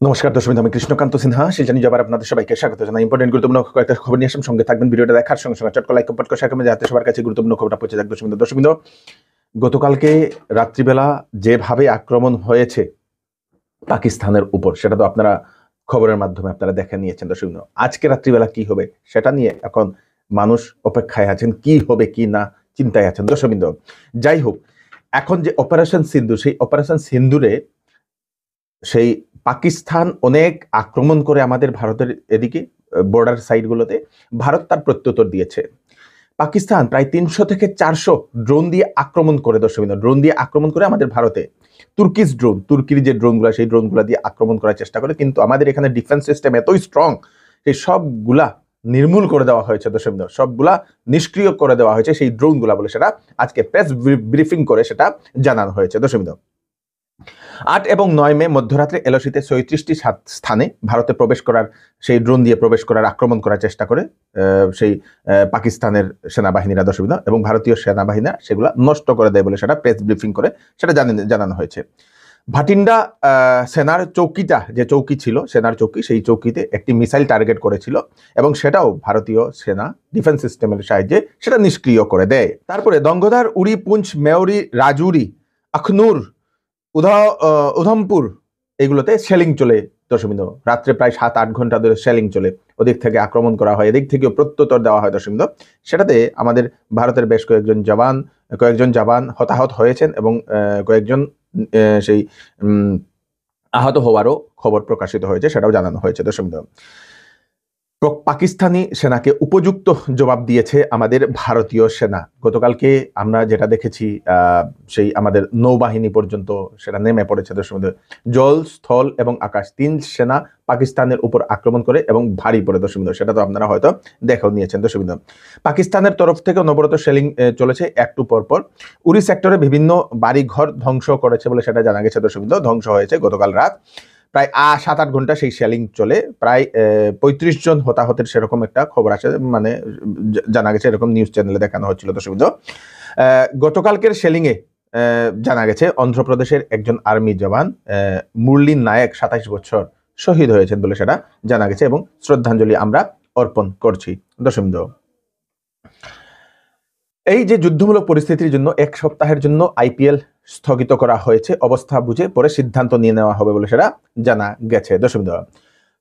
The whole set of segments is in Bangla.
নমস্কার দর্শক, আমি কৃষ্ণকান্ত সিনহা শিলচর যাবার আপনাদের সবাইকে স্বাগত জানাই। ইম্পর্টেন্ট গুরুত্বপূর্ণ কয়েকটা খবর নিয়ে আসলাম, সঙ্গে থাকবেন। ভিডিওটা দেখার সঙ্গে সঙ্গে চটকা লাইক কমেন্ট করে শেয়ার করবেন যাতে সবার কাছে গুরুত্বপূর্ণ খবরটা পৌঁছে যায়। দর্শক, গতকালকে রাত্রিবেলা যেভাবে আক্রমণ হয়েছে পাকিস্তানের উপর, সেটা তো আপনারা খবরের মাধ্যমে আপনারা দেখে নিয়েছেন। দর্শক, আজকে রাত্রিবেলা কি হবে সেটা নিয়ে এখন মানুষ অপেক্ষায় আছেন, কি হবে কি না চিন্তায় আছেন। দর্শক, যাই হোক, এখন যে অপারেশন সিন্দুর, সেই অপারেশন সিন্দুরে সেই পাকিস্তান অনেক আক্রমণ করে আমাদের ভারতের এদিকে বর্ডার সাইডগুলোতে। ভারত তার প্রত্যুত্তর দিয়েছে। পাকিস্তান প্রায় 300 থেকে 400 ড্রোন দিয়ে আক্রমণ করে, ড্রোন দিয়ে আক্রমণ করে আমাদের ভারতে। তুর্কিশ ড্রোন, তুর্কির যে ড্রোনগুলো, সেই ড্রোনগুলো দিয়ে আক্রমণ করার চেষ্টা করে, কিন্তু আমাদের এখানে ডিফেন্স সিস্টেম এতই স্ট্রং, সেই সবগুলা নির্মূল করে দেওয়া হয়েছে। সবগুলা নিষ্ক্রিয় করে দেওয়া হয়েছে সেই ড্রোনগুলা বলে সেটা আজকে প্রেস ব্রিফিং করে সেটা জানানো হয়েছে। 8 এবং 9 মে মধ্যরাত্রে এলওসিতে 37টি স্থানে ভারতে প্রবেশ করার, সেই ড্রোন দিয়ে প্রবেশ করার, আক্রমণ করার চেষ্টা করে সেই পাকিস্তানের সেনাবাহিনীরা এবং ভারতীয় সেনাবাহিনীরা সেগুলো নষ্ট করে দেয় বলে সেটা প্রেস ব্রিফিং করে সেটা জানানো হয়েছে। ভাটিন্ডা সেনার চৌকিটা, যে চৌকি ছিল সেনার চৌকি, সেই চৌকিতে একটি মিসাইল টার্গেট করেছিল এবং সেটাও ভারতীয় সেনা ডিফেন্স সিস্টেমের সাহায্যে সেটা নিষ্ক্রিয় করে দেয়। তারপরে দঙ্গদার, উড়ি, পুঞ্চ, মেয়রি, রাজৌরি, আখনুর, উধমপুর এগুলোতে শেলিং চলে। দর্শকবৃন্দ, রাত্রে প্রায় 7-8 ঘন্টা ধরে শেলিং চলে। ওদিক থেকে আক্রমণ করা হয়, এদিক থেকেও প্রত্যুত্তর দেওয়া হয়। দর্শকবৃন্দ, সেটাতে আমাদের ভারতের বেশ কয়েকজন জওয়ান হতাহত হয়েছেন এবং কয়েকজন সেই আহত হওয়ারও খবর প্রকাশিত হয়েছে, সেটাও জানানো হয়েছে। দর্শকবৃন্দ, পাকিস্তানি সেনাকে উপযুক্ত জবাব দিয়েছে আমাদের ভারতীয় সেনা। গতকালকে আমরা যেটা দেখেছি, সেই আমাদের নৌবাহিনী পর্যন্ত সেটা নেমে পড়েছে। দর্শক, জল, স্থল এবং আকাশ 3 সেনা পাকিস্তানের উপর আক্রমণ করে এবং ভারী পড়ে। দর্শক, সেটা তো আপনারা হয়তো দেখেও নিয়েছেন। দর্শক, পাকিস্তানের তরফ থেকে অনবরত শেলিং চলেছে একটু পরপর। উরি সেক্টরে বিভিন্ন বাড়িঘর ধ্বংস করেছে বলে সেটা জানা গেছে। দর্শক, ধ্বংস হয়েছে গতকাল রাত প্রায় 7-8 ঘন্টা সেই শেলিং চলে। প্রায় 35 জন হতাহতের সেরকম একটা খবর আছে, মানে জানা গেছে, এরকম নিউজ চ্যানেলে দেখানো হচ্ছিল। দর্শক, গতকালকের শেলিংয়ে জানা গেছে অন্ধ্রপ্রদেশের একজন আর্মি জওয়ান মুরলী নায়ক 27 বছর শহীদ হয়েছেন বলে সেটা জানা গেছে এবং শ্রদ্ধাঞ্জলি আমরা অর্পণ করছি। দর্শক, এই যে যুদ্ধমূলক পরিস্থিতির জন্য 1 সপ্তাহের জন্য আইপিএল স্থগিত করা হয়েছে, অবস্থা বুঝে পরে সিদ্ধান্ত নিয়ে নেওয়া হবে বলে সেটা জানা গেছে। দর্শক,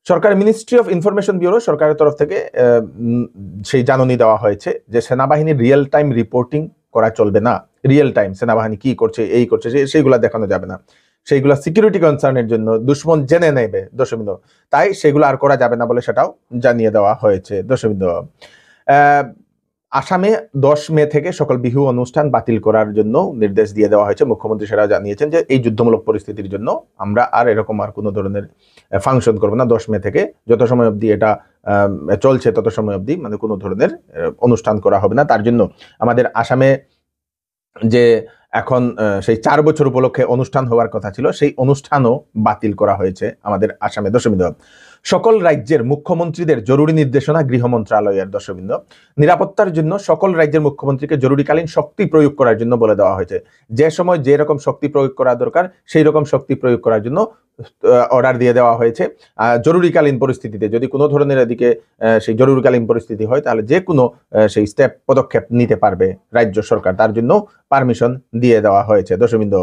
সরকার মিনিস্ট্রি অফ ইনফরমেশন ব্যুরো সরকারের তরফ থেকে সেই জাননী দেওয়া হয়েছে যে সেনাবাহিনীর রিয়েল টাইম রিপোর্টিং করা চলবে না। রিয়েল টাইম সেনাবাহিনী কি করছে, এই করছে, সেইগুলা দেখানো যাবে না। সেইগুলা সিকিউরিটি কনসার্নের জন্য দুশ্মন জেনে নেবে। দর্শক, তাই সেগুলো আর করা যাবে না বলে সেটাও জানিয়ে দেওয়া হয়েছে। দর্শক, আসামে 10 মে থেকে সকল বিহু অনুষ্ঠান বাতিল করার জন্য নির্দেশ দিয়ে দেওয়া হয়েছে। মুখ্যমন্ত্রী সেটা জানিয়েছেন যে এই যুদ্ধমূলক পরিস্থিতির জন্য আমরা আর এরকম আর কোনো ধরনের ফাংশন করবো না। 10 মে থেকে যত সময় অবধি এটা চলছে তত সময় অবধি মানে কোনো ধরনের অনুষ্ঠান করা হবে না। তার জন্য আমাদের আসামে যে এখন সেই 4 বছর উপলক্ষে অনুষ্ঠান হওয়ার কথা ছিল, সেই অনুষ্ঠানও বাতিল করা হয়েছে আমাদের আসামে। দর্শকবৃন্দ, সকল রাজ্যের মুখ্যমন্ত্রীদের জরুরি নির্দেশনা গৃহ মন্ত্রণালয়ের। দর্শকবৃন্দ, নিরাপত্তার জন্য সকল রাজ্যের মুখ্যমন্ত্রীকে জরুরিকালীন শক্তি প্রয়োগ করার জন্য বলে দেওয়া হয়েছে। যে সময় যে রকম শক্তি প্রয়োগ করা দরকার সেই রকম শক্তি প্রয়োগ করার জন্য অর্ডার দিয়ে দেওয়া হয়েছে। জরুরিকালীন পরিস্থিতিতে যদি কোনো ধরনের এদিকে সেই জরুরিকালীন পরিস্থিতি হয়, তাহলে যে কোনো সেই পদক্ষেপ নিতে পারবে রাজ্য সরকার, তার জন্য পারমিশন দিয়ে দেওয়া হয়েছে। দর্শকবৃন্দ,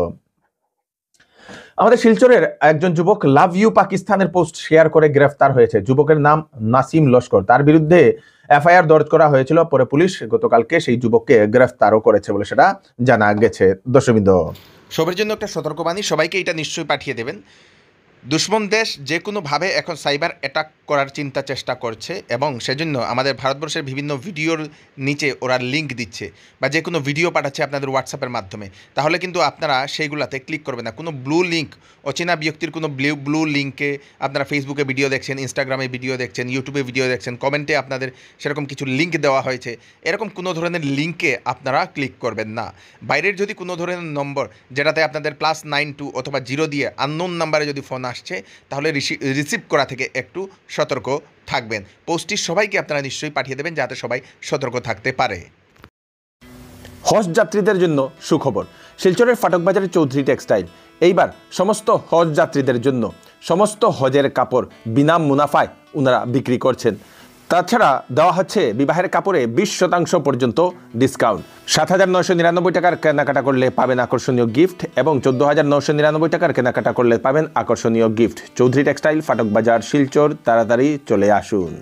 আমাদের শিলচরের একজন যুবক লাভ ইউ পাকিস্তানের পোস্ট শেয়ার করে গ্রেফতার হয়েছে। যুবকের নাম নাসিম লস্কর। তার বিরুদ্ধে এফআইআর দর্জ করা হয়েছিল, পরে পুলিশ গতকালকে সেই যুবককে গ্রেফতারও করেছে বলে সেটা জানা গেছে। দর্শকবৃন্দ, সবার জন্য একটা সতর্কবাণী, সবাইকে এটা নিশ্চয়ই পাঠিয়ে দেবেন। দুশ্মন দেশ যে কোনোভাবে এখন সাইবার অ্যাটাক করার চিন্তা চেষ্টা করছে এবং সেজন্য আমাদের ভারতবর্ষের বিভিন্ন ভিডিওর নিচে ওরা লিঙ্ক দিচ্ছে বা যে কোনো ভিডিও পাঠাচ্ছে আপনাদের হোয়াটসঅ্যাপের মাধ্যমে, তাহলে কিন্তু আপনারা সেইগুলাতে ক্লিক করবেন না। কোনো ব্লু লিঙ্ক, অচেনা ব্যক্তির কোনো ব্লু লিঙ্কে আপনারা ফেসবুকে ভিডিও দেখছেন, ইনস্টাগ্রামে ভিডিও দেখছেন, ইউটিউবে ভিডিও দেখছেন, কমেন্টে আপনাদের সেরকম কিছু লিঙ্ক দেওয়া হয়েছে, এরকম কোনো ধরনের লিঙ্কে আপনারা ক্লিক করবেন না। বাইরের যদি কোনো ধরনের নম্বর যেটাতে আপনাদের +92 অথবা 0 দিয়ে আননোন নাম্বারে যদি ফোন আসছে, তাহলে রিসিভ করা থেকে একটু সতর্ক থাকবেন। পোস্টটি সবাইকে আপনারা নিশ্চয়ই পাঠিয়ে দেবেন যাতে সবাই সতর্ক থাকতে পারে। হজ যাত্রীদের জন্য সুখবর। শিলচরের ফাটকবাজারের চৌধুরী টেক্সটাইল এইবার সমস্ত হজ যাত্রীদের জন্য সমস্ত হজের কাপড় বিনা মুনাফায় ওনারা বিক্রি করছেন। তাছাড়া দেওয়া হচ্ছে বিবাহের কাপড়ে 20% পর্যন্ত ডিসকাউন্ট। 7,999 টাকার কেনাকাটা করলে পাবেন আকর্ষণীয় গিফট এবং 14,999 টাকার কেনাকাটা করলে পাবেন আকর্ষণীয় গিফট। চৌধুরী টেক্সটাইল, ফাটক বাজার, শিলচর। তাড়াতাড়ি চলে আসুন।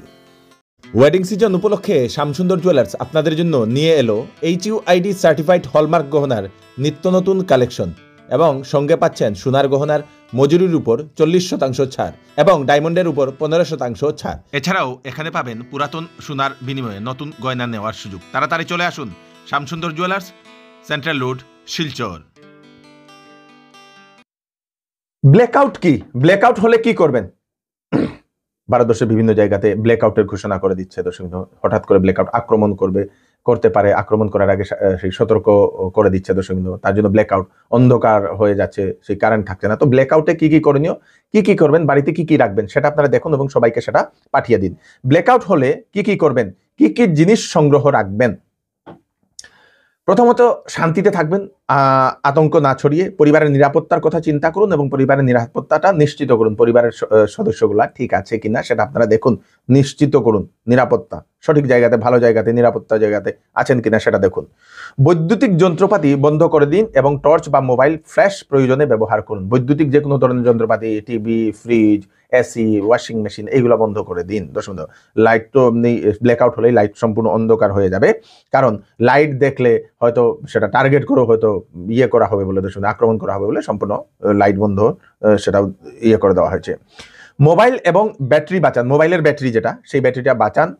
ওয়েডিং সিজন উপলক্ষে শ্যামসুন্দর জুয়েলার্স আপনাদের জন্য নিয়ে এলো HUID সার্টিফাইড হলমার্ক গহনার নিত্য নতুন কালেকশন এবং সঙ্গে পাচ্ছেন সোনার গহনার মজুরির উপর 40% ছাড় এবং ডায়মন্ডের উপর 15% ছাড়। এছাড়াও এখানে পাবেন পুরাতন সোনার বিনিময়ে নতুন গয়না নেওয়ার সুযোগ। তাড়াতাড়ি চলে আসুন Shyamsundar jewellers, central road, Silchar. Blackout কি? ব্ল্যাকআউট হলে কি করবেন? ভারতবর্ষের বিভিন্ন জায়গাতে ব্ল্যাকআউটের ঘোষণা করে দিচ্ছে। দর্শক, হঠাৎ করে ব্ল্যাকআউট করতে পারে, আক্রমণ করার আগে সেই সতর্ক করে দিচ্ছে। দর্শক, তার জন্য ব্ল্যাকআউট, অন্ধকার হয়ে যাচ্ছে, সেই কারেন্ট থাকছে না। তো ব্ল্যাকআউটে কি কি করণীয়, কি করবেন, বাড়িতে কি রাখবেন সেটা আপনারা দেখুন এবং সবাইকে সেটা পাঠিয়ে দিন। ব্ল্যাকআউট হলে কি করবেন, কি জিনিস সংগ্রহ রাখবেন? প্রথমত শান্তিতে থাকবেন, আতঙ্ক না ছড়িয়ে পরিবারের নিরাপত্তার কথা চিন্তা করুন এবং পরিবারের নিরাপত্তাটা নিশ্চিত করুন। পরিবারের সদস্যগুলা ঠিক আছে কিনা সেটা আপনারা দেখুন, নিশ্চিত করুন নিরাপত্তা সঠিক জায়গাতে, ভালো জায়গাতে, নিরাপত্তা জায়গাতে আছেন কিনা সেটা দেখুন। বৈদ্যুতিক যন্ত্রপাতি বন্ধ করে দিন এবং টর্চ বা মোবাইল ফ্ল্যাশ প্রয়োজনে ব্যবহার করুন। বৈদ্যুতিক যে কোনো ধরনের যন্ত্রপাতি, TV, fridge, AC, washing machine, এইগুলো বন্ধ করে দিন। দর্শক, লাইট তো ব্ল্যাকআউট হলেই লাইট সম্পূর্ণ অন্ধকার হয়ে যাবে, কারণ লাইট দেখলে হয়তো সেটা টার্গেট করে হয়তো করা হবে বলে, দর্শক, আক্রমণ করা হবে বলে সম্পূর্ণ লাইট বন্ধ সেটা করে দেওয়া হয়েছে। মোবাইল এবং ব্যাটারি বাঁচান। মোবাইলের ব্যাটারি যেটা, সেই ব্যাটারিটা বাঁচান।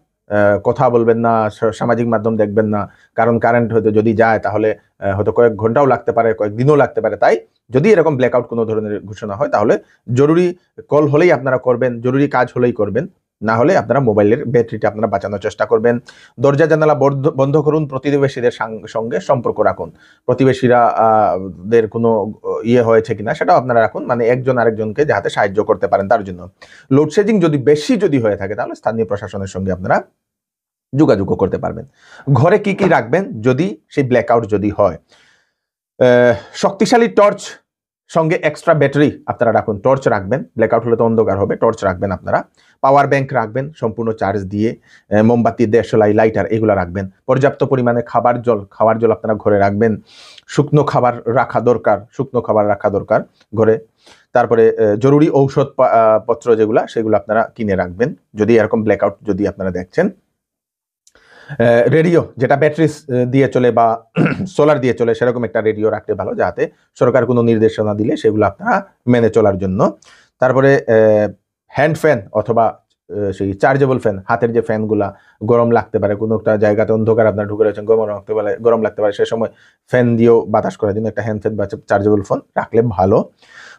কথা বলবেন না, সামাজিক মাধ্যম দেখবেন না, কারণ কারেন্ট হয়তো যদি যায় তাহলে হয়তো কয়েক ঘন্টাও লাগতে পারে, কয়েকদিনও লাগতে পারে। তাই যদি এরকম ব্ল্যাকআউট কোনো ধরনের ঘোষণা হয় তাহলে জরুরি কল হলেই আপনারা করবেন, জরুরি কাজ হলেই করবেন, না হলে আপনারা মোবাইলের ব্যাটারিটা আপনারা বাঁচানোর চেষ্টা করবেন। দরজা জানালা বন্ধ করুন। প্রতিবেশীদের সঙ্গে সম্পর্ক রাখুন। প্রতিবেশীরা দের কোনো হয়েছে কিনা সেটাও আপনারা রাখুন, মানে একজন আরেকজনকে যাতে সাহায্য করতে পারেন তার জন্য। লোডশেডিং যদি হয়ে থাকে তাহলে স্থানীয় প্রশাসনের সঙ্গে আপনারা যোগাযোগ করতে পারবেন। ঘরে কি রাখবেন যদি সেই ব্ল্যাকআউট যদি হয়? শক্তিশালী টর্চ, সঙ্গে এক্সট্রা ব্যাটারি আপনারা রাখুন। টর্চ রাখবেন, ব্ল্যাকআউট হলে তো অন্ধকার হবে, টর্চ রাখবেন আপনারা। পাওয়ার ব্যাংক রাখবেন সম্পূর্ণ চার্জ দিয়ে। মোমবাতি, দেশলাই, লাইটার এগুলো রাখবেন। পর্যাপ্ত পরিমাণে খাওয়ার জল আপনারা ঘরে রাখবেন। শুকনো খাবার রাখা দরকার ঘরে। তারপরে জরুরি ঔষধ পত্র সেগুলো আপনারা কিনে রাখবেন যদি এরকম ব্ল্যাকআউট যদি আপনারা দেখছেন। রেডিও, যেটা ব্যাটারি দিয়ে চলে বা সোলার দিয়ে চলে, সেরকম একটা রেডিও রাখলে ভালো, যাতে সরকার কোনো নির্দেশনা দিলে সেগুলো আপনারা মেনে চলার জন্য। তারপরে হ্যান্ড ফ্যান অথবা সেই চার্জেবল ফ্যান, হাতের যে ফ্যানগুলা গরম লাগতে পারে, কোনো একটা জায়গাতে অন্ধকার আপনার ঢুকে রয়েছেন, গরম লাগতে পারে, সে সময় ফ্যান দিয়েও বাতাস করার জন্য একটা হ্যান্ড ফ্যান বা চার্জেবল ফোন রাখলে ভালো।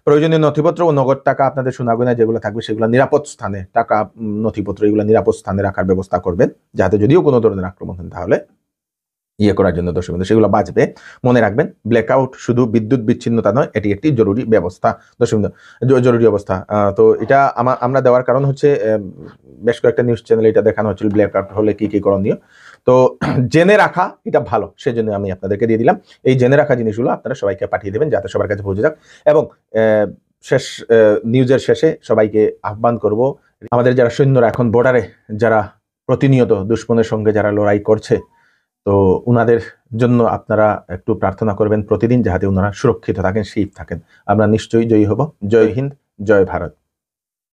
প্রয়োজনীয় নথিপত্র ও নগদ টাকা আপনাদের সোনাগয়না যেগুলো থাকবে সেগুলো নিরাপদ স্থানে, টাকা, নথিপত্র এগুলো নিরাপদ স্থানে রাখার ব্যবস্থা করবেন, যাতে যদিও কোনো ধরনের আক্রমণ হয় তাহলে করার জন্য দর্শক সেগুলো বাঁচবে। মনে রাখবেন, ব্ল্যাকআউট শুধু বিদ্যুৎ বিচ্ছিন্নতা নয়, এটি একটি জরুরি ব্যবস্থা। দর্শক, জরুরি অবস্থা। তো এটা আমরা দেওয়ার কারণ হচ্ছে বেশ কয়েকটা নিউজ চ্যানেলে এটা দেখানো হচ্ছিল ব্ল্যাকআউট হলে কি করণীয়। তো জেনে রাখা এটা ভালো, সেজন্য আমি আপনাদেরকে দিয়ে দিলাম। এই জেনে রাখা জিনিসগুলো আপনারা সবাইকে পাঠিয়ে দেবেন যাতে সবার কাছে পৌঁছে যাক। এবং শেষ নিউজের শেষে সবাইকে আহ্বান করব, আমাদের যারা সৈন্যরা এখন বর্ডারে যারা প্রতিনিয়ত দুশ্মনের সঙ্গে যারা লড়াই করছে, তো উনাদের জন্য আপনারা একটু প্রার্থনা করবেন প্রতিদিন, যাতে ওনারা সুরক্ষিত থাকেন, সেফ থাকেন। আমরা নিশ্চয়ই জয়ী হব। জয় হিন্দ, জয় ভারত।